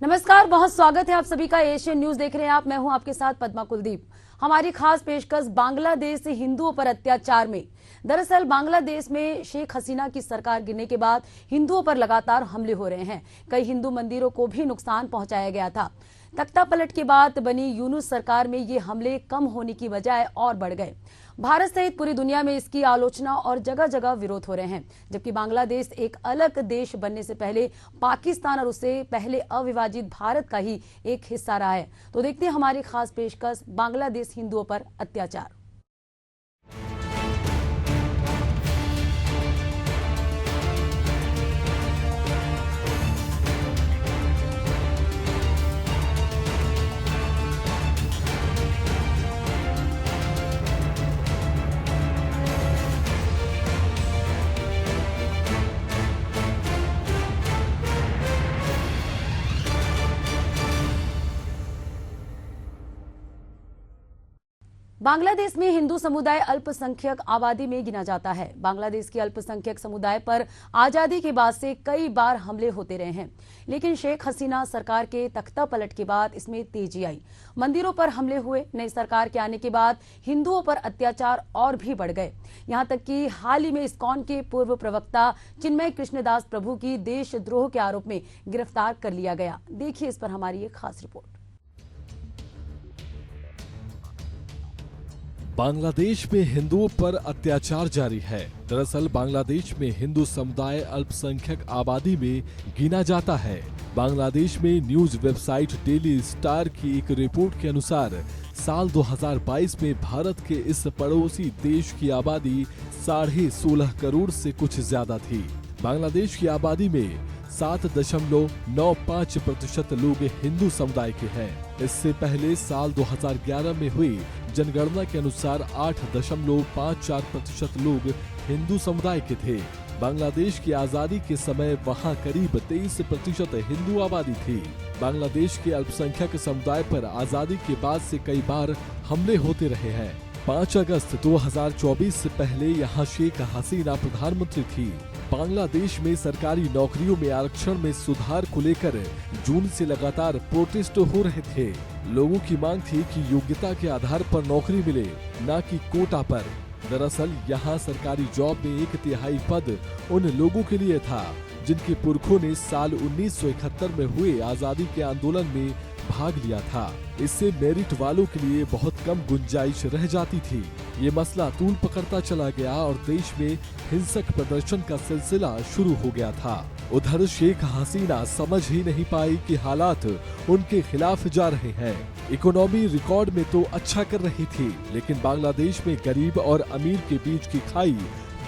नमस्कार, बहुत स्वागत है आप सभी का। एशियन न्यूज देख रहे हैं आप। मैं हूं आपके साथ पद्मा कुलदीप। हमारी खास पेशकश बांग्लादेश से हिंदुओं पर अत्याचार में। दरअसल बांग्लादेश में शेख हसीना की सरकार गिरने के बाद हिंदुओं पर लगातार हमले हो रहे हैं। कई हिंदू मंदिरों को भी नुकसान पहुंचाया गया था। तख्ता पलट के बाद बनी यूनुस सरकार में ये हमले कम होने की बजाय और बढ़ गए। भारत सहित पूरी दुनिया में इसकी आलोचना और जगह जगह विरोध हो रहे हैं। जबकि बांग्लादेश एक अलग देश बनने से पहले पाकिस्तान और उससे पहले अविभाजित भारत का ही एक हिस्सा रहा है। तो देखते हैं हमारी खास पेशकश बांग्लादेश हिंदुओं पर अत्याचार। बांग्लादेश में हिंदू समुदाय अल्पसंख्यक आबादी में गिना जाता है। बांग्लादेश के अल्पसंख्यक समुदाय पर आजादी के बाद से कई बार हमले होते रहे हैं, लेकिन शेख हसीना सरकार के तख्ता पलट के बाद इसमें तेजी आई। मंदिरों पर हमले हुए। नई सरकार के आने के बाद हिंदुओं पर अत्याचार और भी बढ़ गए। यहाँ तक कि हाल ही में इस्कॉन के पूर्व प्रवक्ता चिन्मय कृष्णदास प्रभु की देशद्रोह के आरोप में गिरफ्तार कर लिया गया। देखिए इस पर हमारी एक खास रिपोर्ट। बांग्लादेश में हिंदुओं पर अत्याचार जारी है। दरअसल बांग्लादेश में हिंदू समुदाय अल्पसंख्यक आबादी में गिना जाता है। बांग्लादेश में न्यूज वेबसाइट डेली स्टार की एक रिपोर्ट के अनुसार साल 2022 में भारत के इस पड़ोसी देश की आबादी 16.5 करोड़ से कुछ ज्यादा थी। बांग्लादेश की आबादी में 7.95% लोग हिंदू समुदाय के हैं। इससे पहले साल 2011 में हुई जनगणना के अनुसार 8.54% लोग हिंदू समुदाय के थे। बांग्लादेश की आजादी के समय वहां करीब 23% हिंदू आबादी थी। बांग्लादेश के अल्पसंख्यक समुदाय पर आजादी के बाद से कई बार हमले होते रहे हैं। 5 अगस्त 2024 से पहले यहाँ शेख हसीना प्रधानमंत्री थी। बांग्लादेश में सरकारी नौकरियों में आरक्षण में सुधार को लेकर जून से लगातार प्रोटेस्ट हो रहे थे। लोगों की मांग थी कि योग्यता के आधार पर नौकरी मिले, न कि कोटा पर। दरअसल यहाँ सरकारी जॉब में 1/3 पद उन लोगों के लिए था जिनके पुरखों ने साल 1971 में हुए आजादी के आंदोलन में भाग लिया था। इससे मेरिट वालों के लिए बहुत कम गुंजाइश रह जाती थी। ये मसला तूल पकड़ता चला गया और देश में हिंसक प्रदर्शन का सिलसिला शुरू हो गया था। उधर शेख हसीना समझ ही नहीं पाई कि हालात उनके खिलाफ जा रहे हैं। इकोनॉमी रिकॉर्ड में तो अच्छा कर रही थी, लेकिन बांग्लादेश में गरीब और अमीर के बीच की खाई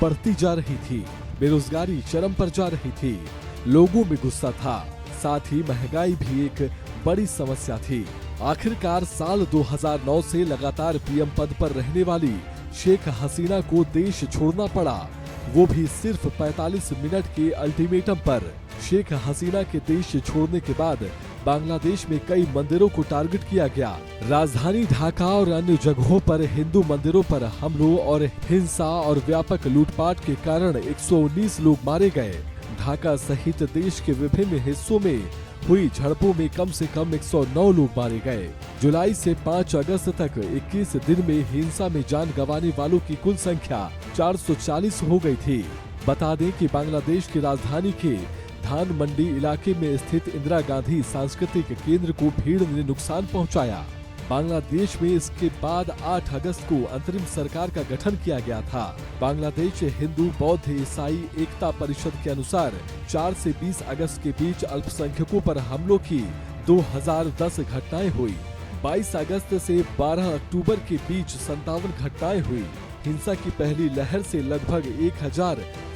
बढ़ती जा रही थी। बेरोजगारी चरम पर जा रही थी। लोगों में गुस्सा था, साथ ही महंगाई भी एक बड़ी समस्या थी। आखिरकार साल 2009 से लगातार पीएम पद पर रहने वाली शेख हसीना को देश छोड़ना पड़ा, वो भी सिर्फ 45 मिनट के अल्टीमेटम पर। शेख हसीना के देश छोड़ने के बाद बांग्लादेश में कई मंदिरों को टारगेट किया गया। राजधानी ढाका और अन्य जगहों पर हिंदू मंदिरों पर हमलों और हिंसा और व्यापक लूटपाट के कारण 119 लोग मारे गए। ढाका सहित देश के विभिन्न हिस्सों में हुई झड़पों में कम से कम 109 लोग मारे गए। जुलाई से 5 अगस्त तक 21 दिन में हिंसा में जान गंवाने वालों की कुल संख्या 440 हो गई थी। बता दें कि बांग्लादेश की राजधानी के धान मंडी इलाके में स्थित इंदिरा गांधी सांस्कृतिक केंद्र को भीड़ ने नुकसान पहुंचाया। बांग्लादेश में इसके बाद 8 अगस्त को अंतरिम सरकार का गठन किया गया था। बांग्लादेश हिंदू बौद्ध ईसाई एकता परिषद के अनुसार 4 से 20 अगस्त के बीच अल्पसंख्यकों पर हमलों की 2010 घटनाएं हुई। 22 अगस्त से 12 अक्टूबर के बीच 57 घटनाएं हुई। हिंसा की पहली लहर से लगभग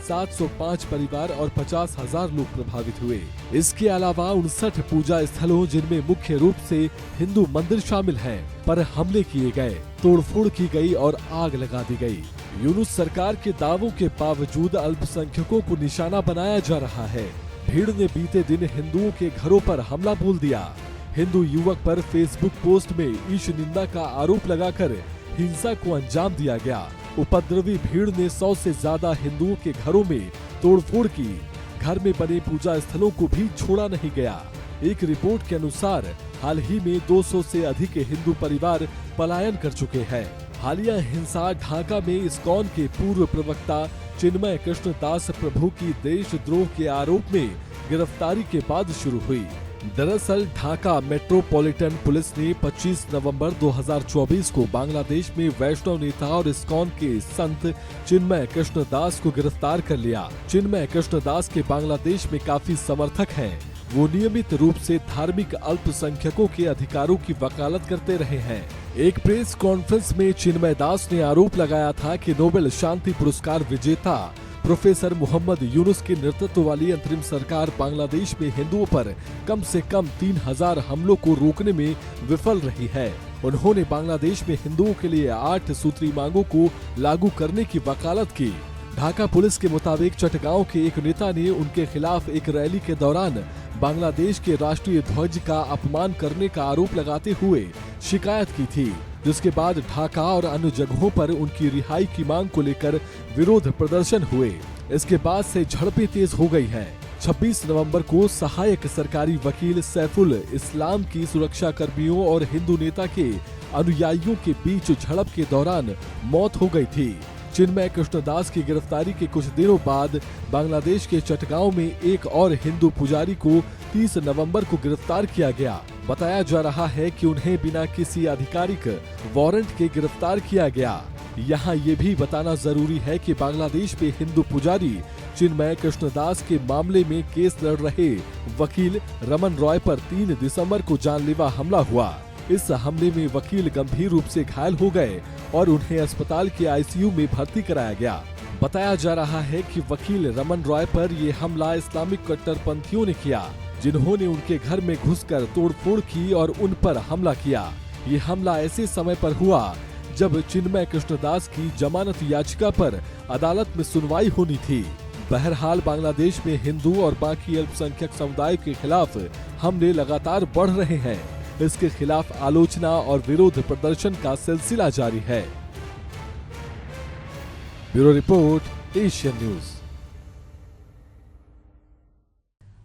1705 परिवार और 50,000 लोग प्रभावित हुए। इसके अलावा 59 पूजा स्थलों, जिनमें मुख्य रूप से हिंदू मंदिर शामिल हैं, पर हमले किए गए, तोड़फोड़ की गई और आग लगा दी गई। यूनुस सरकार के दावों के बावजूद अल्पसंख्यकों को निशाना बनाया जा रहा है। भीड़ ने बीते दिन हिंदुओं के घरों पर हमला बोल दिया। हिंदू युवक पर फेसबुक पोस्ट में ईश निंदा का आरोप लगाकर हिंसा को अंजाम दिया गया। उपद्रवी भीड़ ने 100 से ज्यादा हिंदुओं के घरों में तोड़फोड़ की। घर में बने पूजा स्थलों को भी छोड़ा नहीं गया। एक रिपोर्ट के अनुसार हाल ही में 200 से अधिक हिंदू परिवार पलायन कर चुके हैं। हालिया हिंसा ढाका में इस्कॉन के पूर्व प्रवक्ता चिन्मय कृष्ण दास प्रभु की देशद्रोह के आरोप में गिरफ्तारी के बाद शुरू हुई। दरअसल ढाका मेट्रोपॉलिटन पुलिस ने 25 नवंबर 2024 को बांग्लादेश में वैष्णव नेता और इस्कॉन के संत चिन्मय कृष्ण दास को गिरफ्तार कर लिया। चिन्मय कृष्ण दास के बांग्लादेश में काफी समर्थक हैं। वो नियमित रूप से धार्मिक अल्पसंख्यकों के अधिकारों की वकालत करते रहे हैं। एक प्रेस कॉन्फ्रेंस में चिन्मय दास ने आरोप लगाया था कि नोबेल शांति पुरस्कार विजेता प्रोफेसर मोहम्मद यूनुस के नेतृत्व वाली अंतरिम सरकार बांग्लादेश में हिंदुओं पर कम से कम 3000 हमलों को रोकने में विफल रही है। उन्होंने बांग्लादेश में हिंदुओं के लिए 8 सूत्री मांगों को लागू करने की वकालत की। ढाका पुलिस के मुताबिक चटगांव के एक नेता ने उनके खिलाफ एक रैली के दौरान बांग्लादेश के राष्ट्रीय ध्वज का अपमान करने का आरोप लगाते हुए शिकायत की थी, जिसके बाद ढाका और अन्य जगहों पर उनकी रिहाई की मांग को लेकर विरोध प्रदर्शन हुए। इसके बाद से झड़पें तेज हो गई हैं। 26 नवंबर को सहायक सरकारी वकील सैफुल इस्लाम की सुरक्षा कर्मियों और हिंदू नेता के अनुयायियों के बीच झड़प के दौरान मौत हो गई थी। चिन्मय कृष्णदास की गिरफ्तारी के कुछ दिनों बाद बांग्लादेश के चटगांव में एक और हिंदू पुजारी को 30 नवंबर को गिरफ्तार किया गया। बताया जा रहा है कि उन्हें बिना किसी आधिकारिक वारंट के गिरफ्तार किया गया। यहाँ ये भी बताना जरूरी है कि बांग्लादेश में हिंदू पुजारी चिन्मय कृष्णदास के मामले में केस लड़ रहे वकील रमन रॉय पर 3 दिसंबर को जानलेवा हमला हुआ। इस हमले में वकील गंभीर रूप से घायल हो गए और उन्हें अस्पताल के आईसीयू में भर्ती कराया गया। बताया जा रहा है कि वकील रमन रॉय पर ये हमला इस्लामिक कट्टरपंथियों ने किया, जिन्होंने उनके घर में घुसकर तोड़फोड़ की और उन पर हमला किया। ये हमला ऐसे समय पर हुआ जब चिन्मय कृष्णदास की जमानत याचिका पर अदालत में सुनवाई होनी थी। बहरहाल बांग्लादेश में हिंदू और बाकी अल्पसंख्यक समुदाय के खिलाफ हमले लगातार बढ़ रहे हैं। इसके खिलाफ आलोचना और विरोध प्रदर्शन का सिलसिला जारी है। Bureau report, Asian news.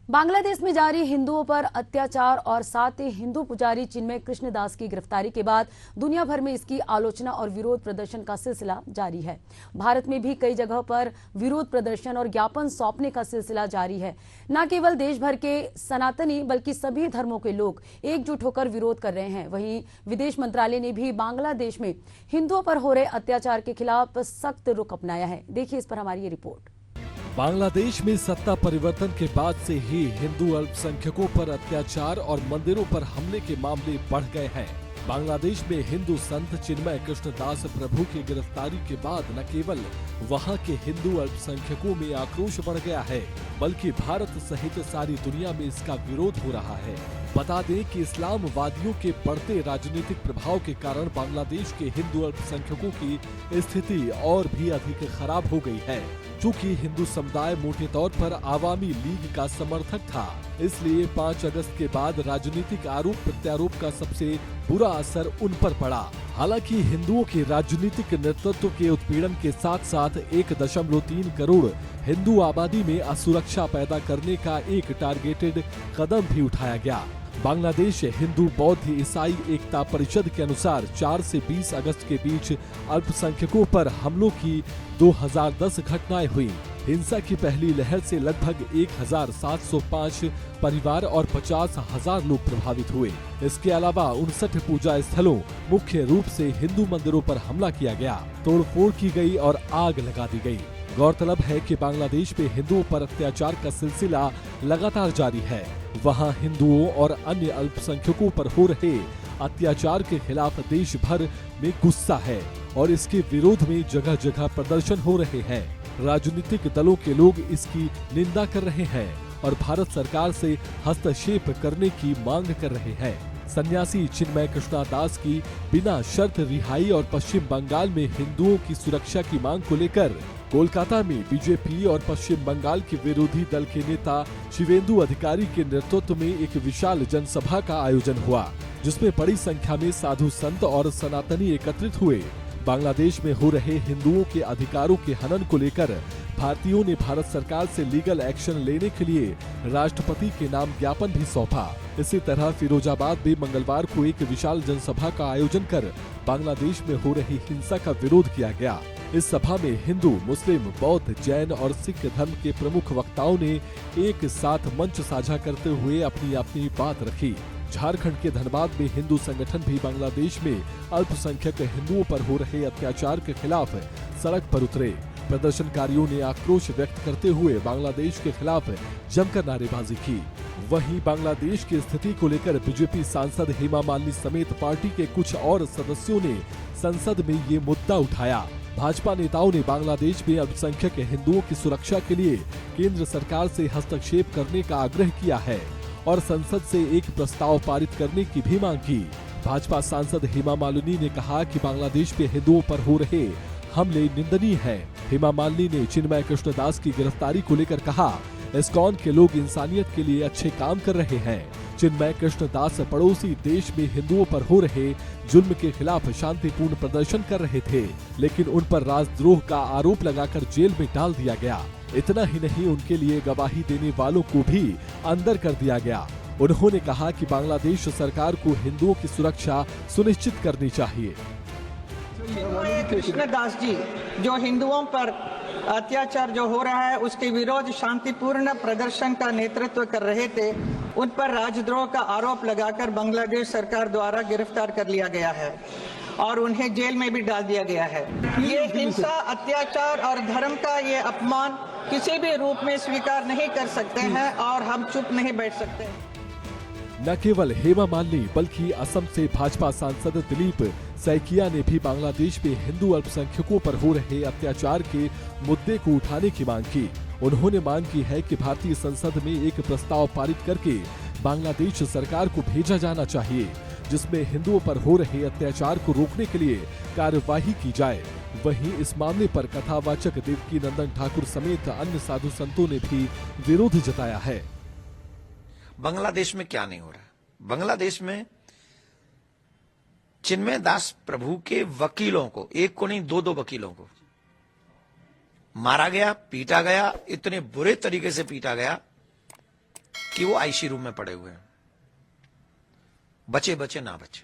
Bangladesh में जारी हिंदुओं पर अत्याचार और साथ ही हिंदू पुजारी चिन्मय कृष्णदास की गिरफ्तारी के बाद दुनिया भर में इसकी आलोचना और विरोध प्रदर्शन का सिलसिला जारी है। भारत में भी कई जगहों पर विरोध प्रदर्शन और ज्ञापन सौंपने का सिलसिला जारी है। न केवल देश भर के सनातनी बल्कि सभी धर्मों के लोग एकजुट होकर विरोध कर रहे हैं। वहीं विदेश मंत्रालय ने भी बांग्लादेश में हिंदुओं पर हो रहे अत्याचार के खिलाफ सख्त रुख अपनाया है। देखिए इस पर हमारी ये रिपोर्ट। बांग्लादेश में सत्ता परिवर्तन के बाद से ही हिंदू अल्पसंख्यकों पर अत्याचार और मंदिरों पर हमले के मामले बढ़ गए हैं। बांग्लादेश में हिंदू संत चिन्मय कृष्णदास प्रभु की गिरफ्तारी के बाद न केवल वहां के हिंदू अल्पसंख्यकों में आक्रोश बढ़ गया है, बल्कि भारत सहित सारी दुनिया में इसका विरोध हो रहा है। बता दें कि इस्लामवादियों के बढ़ते राजनीतिक प्रभाव के कारण बांग्लादेश के हिंदू अल्पसंख्यकों की स्थिति और भी अधिक खराब हो गई है। चूँकि हिंदू समुदाय मोटे तौर पर आवामी लीग का समर्थक था, इसलिए 5 अगस्त के बाद राजनीतिक आरोप प्रत्यारोप का सबसे बुरा असर उन पर पड़ा। हालांकि हिंदुओं के राजनीतिक नेतृत्व के उत्पीड़न के साथ साथ 1.3 करोड़ हिंदू आबादी में असुरक्षा पैदा करने का एक टारगेटेड कदम भी उठाया गया। बांग्लादेश हिंदू बौद्ध ईसाई एकता परिषद के अनुसार 4 से 20 अगस्त के बीच अल्पसंख्यकों पर हमलों की 2010 घटनाएं हुई। हिंसा की पहली लहर से लगभग 1705 परिवार और 50,000 लोग प्रभावित हुए। इसके अलावा 59 पूजा स्थलों, मुख्य रूप से हिंदू मंदिरों पर हमला किया गया, तोड़फोड़ की गई और आग लगा दी गई। गौरतलब है कि बांग्लादेश में हिंदुओं पर अत्याचार का सिलसिला लगातार जारी है। वहां हिंदुओं और अन्य अल्पसंख्यकों पर हो रहे अत्याचार के खिलाफ देश भर में गुस्सा है और इसके विरोध में जगह जगह प्रदर्शन हो रहे हैं। राजनीतिक दलों के लोग इसकी निंदा कर रहे हैं और भारत सरकार से हस्तक्षेप करने की मांग कर रहे हैं। सन्यासी चिन्मय कृष्णदास की बिना शर्त रिहाई और पश्चिम बंगाल में हिंदुओं की सुरक्षा की मांग को लेकर कोलकाता में बीजेपी और पश्चिम बंगाल के विरोधी दल के नेता शिवेंदु अधिकारी के नेतृत्व में एक विशाल जनसभा का आयोजन हुआ, जिसमें बड़ी संख्या में साधु संत और सनातनी एकत्रित हुए। बांग्लादेश में हो रहे हिंदुओं के अधिकारों के हनन को लेकर भारतीयों ने भारत सरकार से लीगल एक्शन लेने के लिए राष्ट्रपति के नाम ज्ञापन भी सौंपा। इसी तरह फिरोजाबाद में मंगलवार को एक विशाल जनसभा का आयोजन कर बांग्लादेश में हो रही हिंसा का विरोध किया गया। इस सभा में हिंदू, मुस्लिम, बौद्ध, जैन और सिख धर्म के प्रमुख वक्ताओं ने एक साथ मंच साझा करते हुए अपनी अपनी बात रखी। झारखंड के धनबाद में हिंदू संगठन भी बांग्लादेश में अल्पसंख्यक हिंदुओं पर हो रहे अत्याचार के खिलाफ सड़क पर उतरे। प्रदर्शनकारियों ने आक्रोश व्यक्त करते हुए बांग्लादेश के खिलाफ जमकर नारेबाजी की। वहीं बांग्लादेश की स्थिति को लेकर बीजेपी सांसद हेमा मालिनी समेत पार्टी के कुछ और सदस्यों ने संसद में ये मुद्दा उठाया। भाजपा नेताओं ने बांग्लादेश में अल्पसंख्यक हिंदुओं की सुरक्षा के लिए केंद्र सरकार से हस्तक्षेप करने का आग्रह किया है और संसद से एक प्रस्ताव पारित करने की भी मांग की। भाजपा सांसद हेमा मालिनी ने कहा कि बांग्लादेश में हिंदुओं पर हो रहे हमले निंदनीय है। हेमा मालिनी ने चिन्मय कृष्णदास की गिरफ्तारी को लेकर कहा, इस्कॉन के लोग इंसानियत के लिए अच्छे काम कर रहे हैं। चिन्मय कृष्णदास पड़ोसी देश में हिंदुओं पर हो रहे जुल्म के खिलाफ शांतिपूर्ण प्रदर्शन कर रहे थे, लेकिन उन पर राजद्रोह का आरोप लगाकर जेल में डाल दिया गया। इतना ही नहीं, उनके लिए गवाही देने वालों को भी अंदर कर दिया गया। उन्होंने कहा कि बांग्लादेश सरकार को हिंदुओं की सुरक्षा सुनिश्चित करनी चाहिए। कृष्णदास जी जो हिंदुओं पर अत्याचार जो हो रहा है उसके विरोध शांतिपूर्ण प्रदर्शन का नेतृत्व कर रहे थे, उन पर राजद्रोह का आरोप लगाकर बांग्लादेश सरकार द्वारा गिरफ्तार कर लिया गया है और उन्हें जेल में भी डाल दिया गया है। ये हिंसा, अत्याचार और धर्म का ये अपमान किसी भी रूप में स्वीकार नहीं कर सकते हैं और हम चुप नहीं बैठ सकते। न केवल हेमा मालिनी बल्कि असम से भाजपा सांसद दिलीप सैकिया ने भी बांग्लादेश में हिंदू अल्पसंख्यकों पर हो रहे अत्याचार के मुद्दे को उठाने की मांग की। उन्होंने मांग की है कि भारतीय संसद में एक प्रस्ताव पारित करके बांग्लादेश सरकार को भेजा जाना चाहिए, जिसमें हिंदुओं पर हो रहे अत्याचार को रोकने के लिए कार्यवाही की जाए। वहीं इस मामले पर कथावाचक देवकी नंदन ठाकुर समेत अन्य साधु संतों ने भी विरोध जताया है। बांग्लादेश में क्या नहीं हो रहा है? बांग्लादेश में चिन्मय दास प्रभु के वकीलों को, एक को नहीं दो वकीलों को मारा गया, पीटा गया, इतने बुरे तरीके से पीटा गया कि वो आईसी रूम में पड़े हुए हैं, बचे बचे ना बचे।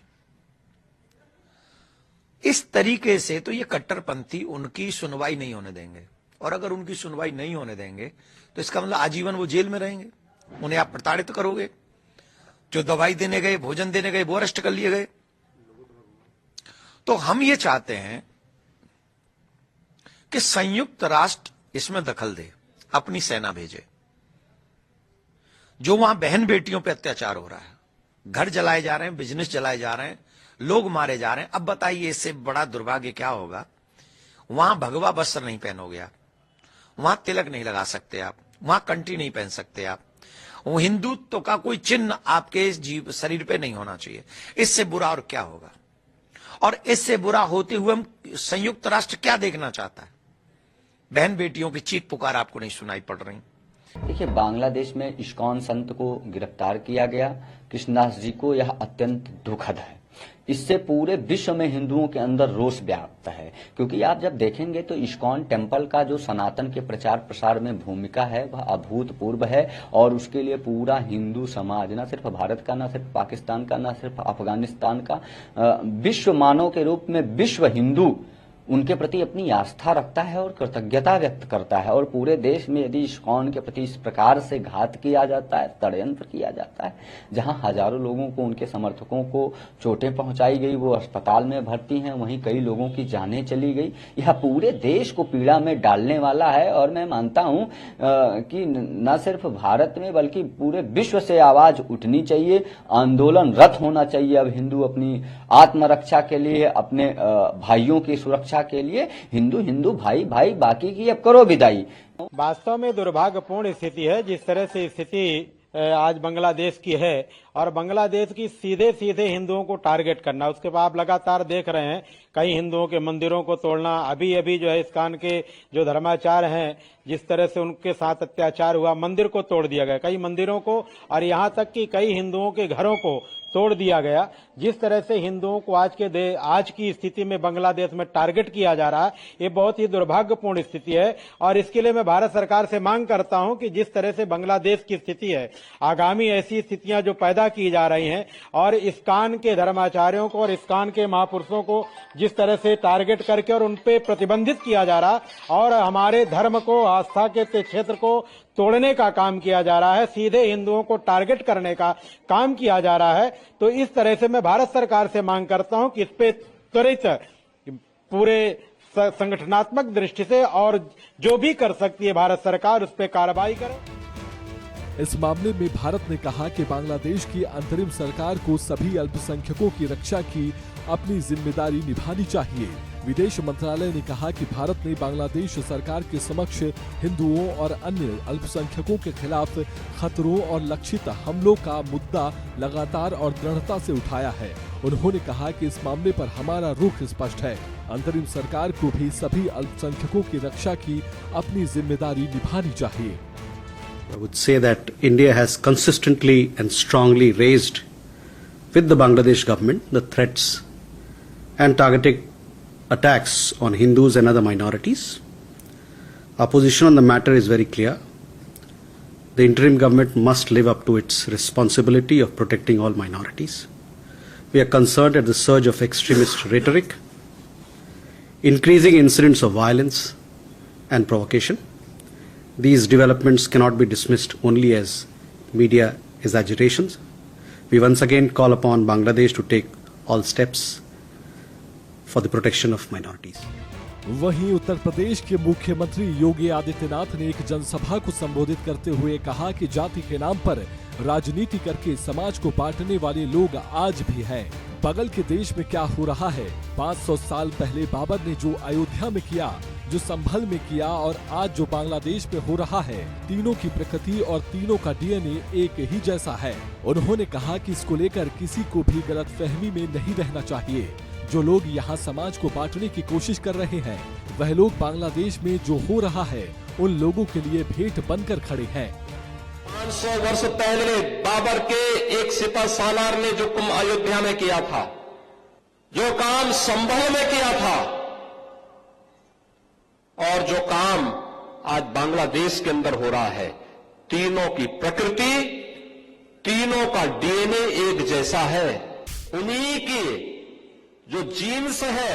इस तरीके से तो ये कट्टरपंथी उनकी सुनवाई नहीं होने देंगे, और अगर उनकी सुनवाई नहीं होने देंगे तो इसका मतलब आजीवन वो जेल में रहेंगे। उन्हें आप प्रताड़ित करोगे। जो दवाई देने गए, भोजन देने गए, वो अरेस्ट कर लिए गए। तो हम ये चाहते हैं कि संयुक्त राष्ट्र इसमें दखल दे, अपनी सेना भेजे। जो वहां बहन बेटियों पे अत्याचार हो रहा है, घर जलाए जा रहे हैं, बिजनेस जलाए जा रहे हैं, लोग मारे जा रहे हैं। अब बताइए इससे बड़ा दुर्भाग्य क्या होगा? वहां भगवा वस्त्र नहीं पहनोगे आप, वहां तिलक नहीं लगा सकते आप, वहां कंठी नहीं पहन सकते आप, वो हिंदुत्व का कोई चिन्ह आपके जीव शरीर पे नहीं होना चाहिए। इससे बुरा और क्या होगा? और इससे बुरा होते हुए हम संयुक्त राष्ट्र क्या देखना चाहता है? बहन बेटियों की चीख पुकार आपको नहीं सुनाई पड़ रही? देखिए, बांग्लादेश में इस्कॉन संत को गिरफ्तार किया गया, कृष्णदास जी को, यह अत्यंत दुखद है। इससे पूरे विश्व में हिंदुओं के अंदर रोष व्याप्त है, क्योंकि आप जब देखेंगे तो इस्कॉन टेम्पल का जो सनातन के प्रचार प्रसार में भूमिका है वह अभूतपूर्व है, और उसके लिए पूरा हिंदू समाज, न सिर्फ भारत का, न सिर्फ पाकिस्तान का, न सिर्फ अफगानिस्तान का, विश्व मानव के रूप में विश्व हिंदू उनके प्रति अपनी आस्था रखता है और कृतज्ञता व्यक्त करता है। और पूरे देश में यदि इस्कॉन के प्रति इस प्रकार से घात किया जाता है, षड्यंत्र किया जाता है, जहां हजारों लोगों को, उनके समर्थकों को चोटें पहुंचाई गई, वो अस्पताल में भर्ती हैं, वहीं कई लोगों की जानें चली गई, यह पूरे देश को पीड़ा में डालने वाला है। और मैं मानता हूं कि न सिर्फ भारत में बल्कि पूरे विश्व से आवाज उठनी चाहिए, आंदोलनरत होना चाहिए। अब हिंदू अपनी आत्मरक्षा के लिए, अपने भाइयों की सुरक्षा के लिए, हिंदू भाई भाई, बाकी की अब करो विदाई। वास्तव में दुर्भाग्यपूर्ण स्थिति है जिस तरह से स्थिति आज बांग्लादेश की है, और बांग्लादेश की सीधे सीधे हिंदुओं को टारगेट करना। उसके बाद आप लगातार देख रहे हैं कई हिंदुओं के मंदिरों को तोड़ना, अभी अभी जो है इस्कॉन के जो धर्माचार्य हैं जिस तरह से उनके साथ अत्याचार हुआ, मंदिर को तोड़ दिया गया, कई मंदिरों को, और यहाँ तक कि कई हिंदुओं के घरों को तोड़ दिया गया। जिस तरह से हिंदुओं को आज की स्थिति में बांग्लादेश में टारगेट किया जा रहा है, ये बहुत ही दुर्भाग्यपूर्ण स्थिति है। और इसके लिए मैं भारत सरकार से मांग करता हूं कि जिस तरह से बांग्लादेश की स्थिति है, आगामी ऐसी स्थितियां जो पैदा की जा रही हैं और इस्कॉन के धर्माचार्यों को और इस्कॉन के महापुरुषों को जिस तरह से टारगेट करके और उन पे प्रतिबंधित किया जा रहा और हमारे धर्म को, आस्था के क्षेत्र को तोड़ने का काम किया जा रहा है, सीधे हिंदुओं को टारगेट करने का काम किया जा रहा है, तो इस तरह से मैं भारत सरकार से मांग करता हूं कि इस पे त्वरित पूरे संगठनात्मक दृष्टि से और जो भी कर सकती है भारत सरकार उस पे कार्रवाई करे। इस मामले में भारत ने कहा कि बांग्लादेश की अंतरिम सरकार को सभी अल्पसंख्यकों की रक्षा की अपनी जिम्मेदारी निभानी चाहिए। विदेश मंत्रालय ने कहा कि भारत ने बांग्लादेश सरकार के समक्ष हिंदुओं और अन्य अल्पसंख्यकों के खिलाफ खतरों और लक्षित हमलों का मुद्दा लगातार और दृढ़ता से उठाया है। उन्होंने कहा कि इस मामले पर हमारा रुख स्पष्ट है। अंतरिम सरकार को भी सभी अल्पसंख्यकों की रक्षा की अपनी जिम्मेदारी निभानी चाहिए। I would say that India has consistently and strongly raised with the Bangladesh government the threats and targeted attacks on Hindus and other minorities. Our position on the matter is very clear. The interim government must live up to its responsibility of protecting all minorities. We are concerned at the surge of extremist rhetoric, increasing incidents of violence and provocation. These developments cannot be dismissed only as media exaggerations. We once again call upon Bangladesh to take all steps for the protection of minorities. वहीं उत्तर प्रदेश के मुख्यमंत्री योगी आदित्यनाथ ने एक जनसभा को संबोधित करते हुए कहा कि जाति के नाम पर राजनीति करके समाज को बांटने वाले लोग आज भी हैं। बगल के देश में क्या हो रहा है, 500 साल पहले बाबर ने जो अयोध्या में किया, जो संभल में किया और आज जो बांग्लादेश में हो रहा है, तीनों की प्रकृति और तीनों का डीएनए एक ही जैसा है। उन्होंने कहा कि इसको लेकर किसी को भी गलतफहमी में नहीं रहना चाहिए। जो लोग यहाँ समाज को बांटने की कोशिश कर रहे हैं, वह लोग बांग्लादेश में जो हो रहा है उन लोगों के लिए भेंट बनकर खड़े हैं। 500 वर्ष पहले बाबर के एक सिपह सालार ने जो काम अयोध्या में किया था, जो काम संभल में किया था और जो काम आज बांग्लादेश के अंदर हो रहा है, तीनों की प्रकृति, तीनों का डीएनए एक जैसा है। उन्हीं की जो जीन्स है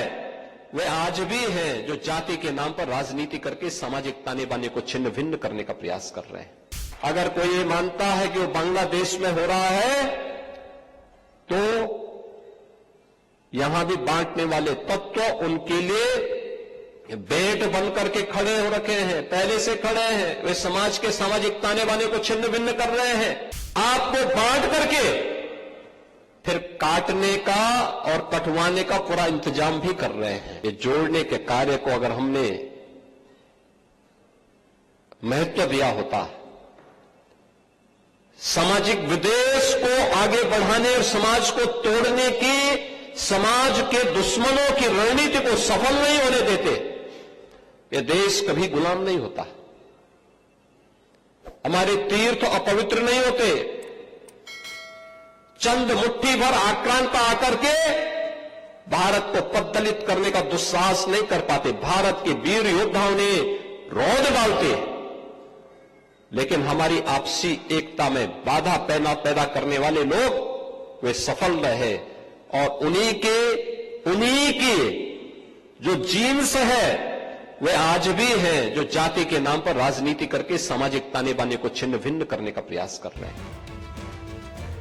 वे आज भी हैं, जो जाति के नाम पर राजनीति करके सामाजिक ताने बाने को छिन्न भिन्न करने का प्रयास कर रहे हैं। अगर कोई ये मानता है कि वो बांग्लादेश में हो रहा है, तो यहां भी बांटने वाले तत्व उनके लिए बेट बनकर के खड़े हो रखे हैं, पहले से खड़े हैं। वे समाज के सामाजिक ताने बाने को छिन्न भिन्न कर रहे हैं, आपको बांट करके फिर काटने का और कटवाने का पूरा इंतजाम भी कर रहे हैं। ये जोड़ने के कार्य को अगर हमने महत्व दिया होता, सामाजिक विद्वेष को आगे बढ़ाने और समाज को तोड़ने की समाज के दुश्मनों की रणनीति को सफल नहीं होने देते, ये देश कभी गुलाम नहीं होता। हमारे तीर्थ अपवित्र नहीं होते। चंद मुट्ठी भर आक्रांता आकर के भारत को पद्दलित करने का दुस्साहस नहीं कर पाते। भारत के वीर योद्धाओं ने रौंद डालते, लेकिन हमारी आपसी एकता में बाधा पैदा करने वाले लोग वे सफल रहे। और उन्हीं की जो जीन्स है वे आज भी हैं, जो जाति के नाम पर राजनीति करके सामाजिक ताने बाने को छिन्न भिन्न करने का प्रयास कर रहे हैं।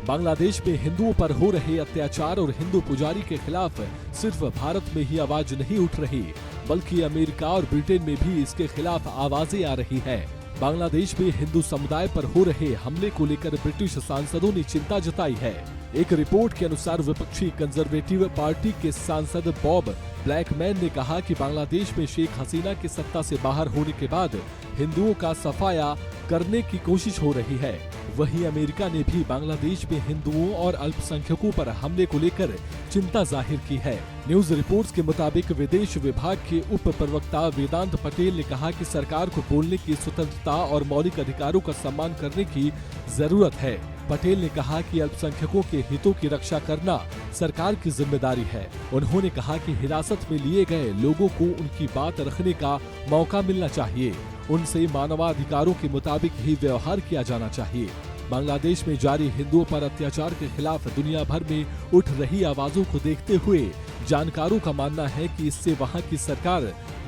बांग्लादेश में हिंदुओं पर हो रहे अत्याचार और हिंदू पुजारी के खिलाफ सिर्फ भारत में ही आवाज नहीं उठ रही, बल्कि अमेरिका और ब्रिटेन में भी इसके खिलाफ आवाजें आ रही हैं। बांग्लादेश में हिंदू समुदाय पर हो रहे हमले को लेकर ब्रिटिश सांसदों ने चिंता जताई है। एक रिपोर्ट के अनुसार विपक्षी कंजर्वेटिव पार्टी के सांसद बॉब ब्लैकमैन ने कहा कि बांग्लादेश में शेख हसीना के सत्ता से बाहर होने के बाद हिंदुओं का सफाया करने की कोशिश हो रही है। वहीं अमेरिका ने भी बांग्लादेश में हिंदुओं और अल्पसंख्यकों पर हमले को लेकर चिंता जाहिर की है। न्यूज रिपोर्ट्स के मुताबिक विदेश विभाग के उप प्रवक्ता वेदांत पटेल ने कहा कि सरकार को बोलने की स्वतंत्रता और मौलिक अधिकारों का सम्मान करने की जरूरत है। पटेल ने कहा कि अल्पसंख्यकों के हितों की रक्षा करना सरकार की जिम्मेदारी है। उन्होंने कहा कि हिरासत में लिए गए लोगों को उनकी बात रखने का मौका मिलना चाहिए। उनसे मानवाधिकारों के मुताबिक ही व्यवहार किया जाना चाहिए। बांग्लादेश में जारी हिंदुओं पर अत्याचार के खिलाफ दुनिया भर में उठ रही आवाजों को देखते हुए जानकारों का मानना है कि इससे वहां की सरकार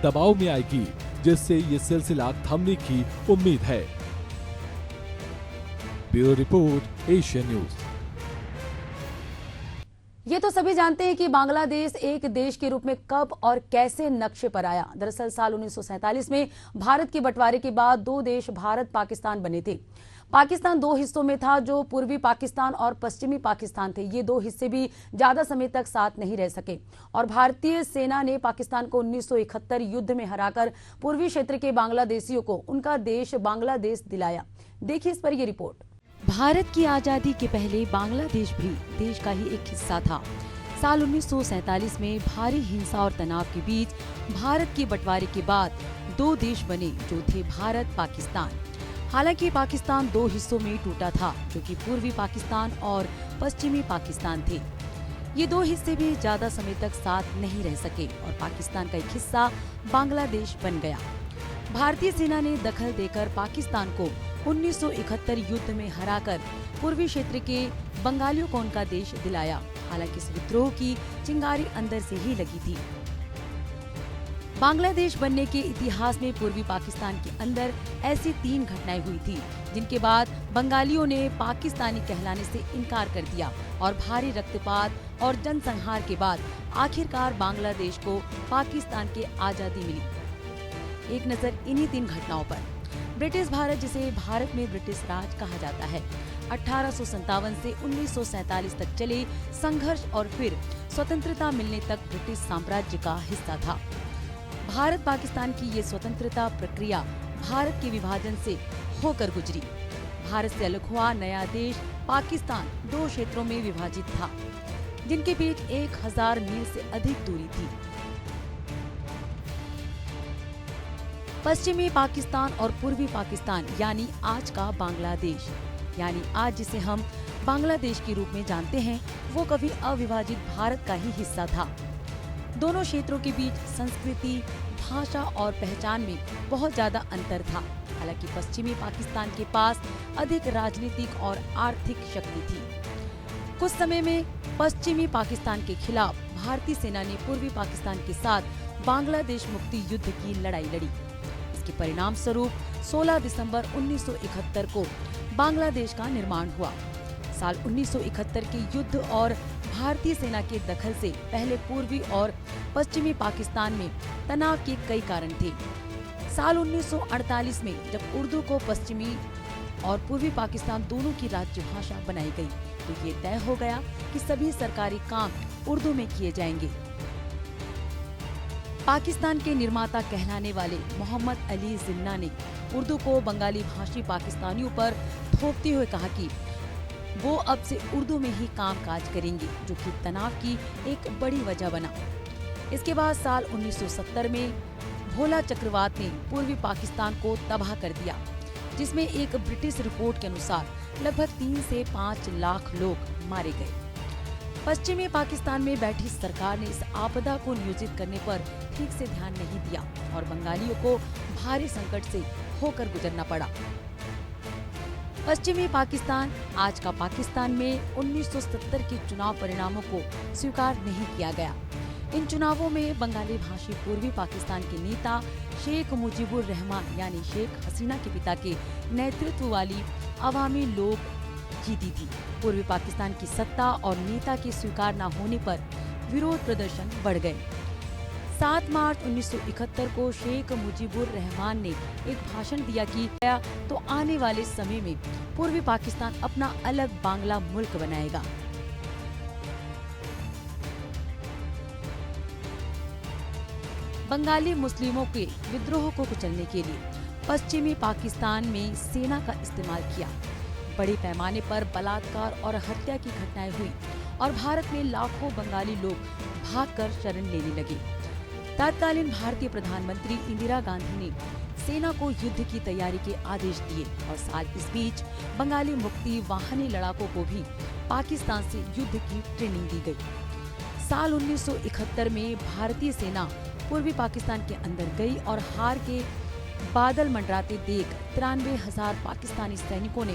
दबाव में आएगी, जिससे ये सिलसिला थमने की उम्मीद है। Bureau report, Asian news. ये तो सभी जानते हैं कि बांग्लादेश एक देश के रूप में कब और कैसे नक्शे पर आया। दरअसल साल 1947 में भारत के बंटवारे के बाद दो देश भारत पाकिस्तान बने थे। पाकिस्तान दो हिस्सों में था, जो पूर्वी पाकिस्तान और पश्चिमी पाकिस्तान थे। ये दो हिस्से भी ज्यादा समय तक साथ नहीं रह सके और भारतीय सेना ने पाकिस्तान को 1971 युद्ध में हराकर पूर्वी क्षेत्र के बांग्लादेशियों को उनका देश बांग्लादेश दिलाया। देखिए इस पर ये रिपोर्ट। भारत की आजादी के पहले बांग्लादेश भी देश का ही एक हिस्सा था। साल 1947 में भारी हिंसा और तनाव के बीच भारत के बंटवारे के बाद दो देश बने, जो थे भारत पाकिस्तान। हालांकि पाकिस्तान दो हिस्सों में टूटा था, जो कि पूर्वी पाकिस्तान और पश्चिमी पाकिस्तान थे। ये दो हिस्से भी ज्यादा समय तक साथ नहीं रह सके और पाकिस्तान का एक हिस्सा बांग्लादेश बन गया। भारतीय सेना ने दखल देकर पाकिस्तान को 1971 युद्ध में हराकर पूर्वी क्षेत्र के बंगालियों को उनका देश दिलाया। हालांकि इस विद्रोह की चिंगारी अंदर से ही लगी थी। बांग्लादेश बनने के इतिहास में पूर्वी पाकिस्तान के अंदर ऐसी 3 घटनाएं हुई थी, जिनके बाद बंगालियों ने पाकिस्तानी कहलाने से इनकार कर दिया और भारी रक्तपात और जनसंहार के बाद आखिरकार बांग्लादेश को पाकिस्तान की आजादी मिली। एक नजर इन्हीं 3 घटनाओं पर। ब्रिटिश भारत, जिसे भारत में ब्रिटिश राज कहा जाता है, 1857 से 1947 तक चले संघर्ष और फिर स्वतंत्रता मिलने तक ब्रिटिश साम्राज्य का हिस्सा था। भारत पाकिस्तान की ये स्वतंत्रता प्रक्रिया भारत के विभाजन से होकर गुजरी। भारत से अलग हुआ नया देश पाकिस्तान 2 क्षेत्रों में विभाजित था, जिनके बीच 1000 मील से अधिक दूरी थी। पश्चिमी पाकिस्तान और पूर्वी पाकिस्तान यानी आज का बांग्लादेश, यानी आज जिसे हम बांग्लादेश के रूप में जानते हैं, वो कभी अविभाजित भारत का ही हिस्सा था। दोनों क्षेत्रों के बीच संस्कृति, भाषा और पहचान में बहुत ज्यादा अंतर था। हालांकि पश्चिमी पाकिस्तान के पास अधिक राजनीतिक और आर्थिक शक्ति थी। कुछ समय में पश्चिमी पाकिस्तान के खिलाफ भारतीय सेना ने पूर्वी पाकिस्तान के साथ बांग्लादेश मुक्ति युद्ध की लड़ाई लड़ी। इसके परिणाम स्वरूप 16 दिसंबर 1971 को बांग्लादेश का निर्माण हुआ। साल 1971 के युद्ध और भारतीय सेना के दखल से पहले पूर्वी और पश्चिमी पाकिस्तान में तनाव के कई कारण थे। साल 1948 में जब उर्दू को पश्चिमी और पूर्वी पाकिस्तान दोनों की राज्य भाषा बनाई गई, तो ये तय हो गया कि सभी सरकारी काम उर्दू में किए जाएंगे। पाकिस्तान के निर्माता कहलाने वाले मोहम्मद अली जिन्ना ने उर्दू को बंगाली भाषी पाकिस्तानियों पर थोपते हुए कहा कि वो अब से उर्दू में ही कामकाज करेंगे, जो कि तनाव की एक बड़ी वजह बना। इसके बाद साल 1970 में भोला चक्रवात ने पूर्वी पाकिस्तान को तबाह कर दिया, जिसमें एक ब्रिटिश रिपोर्ट के अनुसार लगभग 3 से 5 लाख लोग मारे गए। पश्चिमी पाकिस्तान में बैठी सरकार ने इस आपदा को नियोजित करने पर ठीक से ध्यान नहीं दिया और बंगालियों को भारी संकट से होकर गुजरना पड़ा। पश्चिमी पाकिस्तान, आज का पाकिस्तान में 1970 के चुनाव परिणामों को स्वीकार नहीं किया गया। इन चुनावों में बंगाली भाषी पूर्वी पाकिस्तान के नेता शेख मुजीबुर रहमान यानी शेख हसीना के पिता के नेतृत्व वाली अवामी लोग जीती थी। पूर्वी पाकिस्तान की सत्ता और नेता के स्वीकार न होने पर विरोध प्रदर्शन बढ़ गए। 7 मार्च 1971 को शेख मुजीबुर रहमान ने एक भाषण दिया कि तो आने वाले समय में पूर्वी पाकिस्तान अपना अलग बांग्ला मुल्क बनाएगा। बंगाली मुस्लिमों के विद्रोह को कुचलने के लिए पश्चिमी पाकिस्तान में सेना का इस्तेमाल किया। बड़े पैमाने पर बलात्कार और हत्या की घटनाएं हुई और भारत में लाखों बंगाली लोग भागकर शरण लेने लगे। तत्कालीन भारतीय प्रधानमंत्री इंदिरा गांधी ने सेना को युद्ध की तैयारी के आदेश दिए और साल इस बीच बंगाली मुक्ति वाहिनी लड़ाकों को भी पाकिस्तान से युद्ध की ट्रेनिंग दी गई। साल 1971 में भारतीय सेना पूर्वी पाकिस्तान के अंदर गई और हार के बादल मंडराते देख 93,000 पाकिस्तानी सैनिकों ने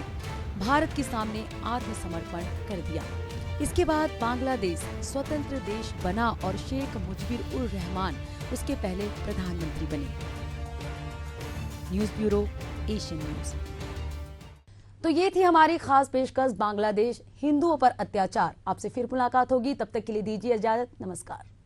भारत के सामने आत्मसमर्पण कर दिया। इसके बाद बांग्लादेश स्वतंत्र देश बना और शेख मुजीबुर उर रहमान उसके पहले प्रधानमंत्री बने। News bureau, Asian news. तो ये थी हमारी खास पेशकश बांग्लादेश हिंदुओं पर अत्याचार। आपसे फिर मुलाकात होगी, तब तक के लिए दीजिए इजाजत। नमस्कार।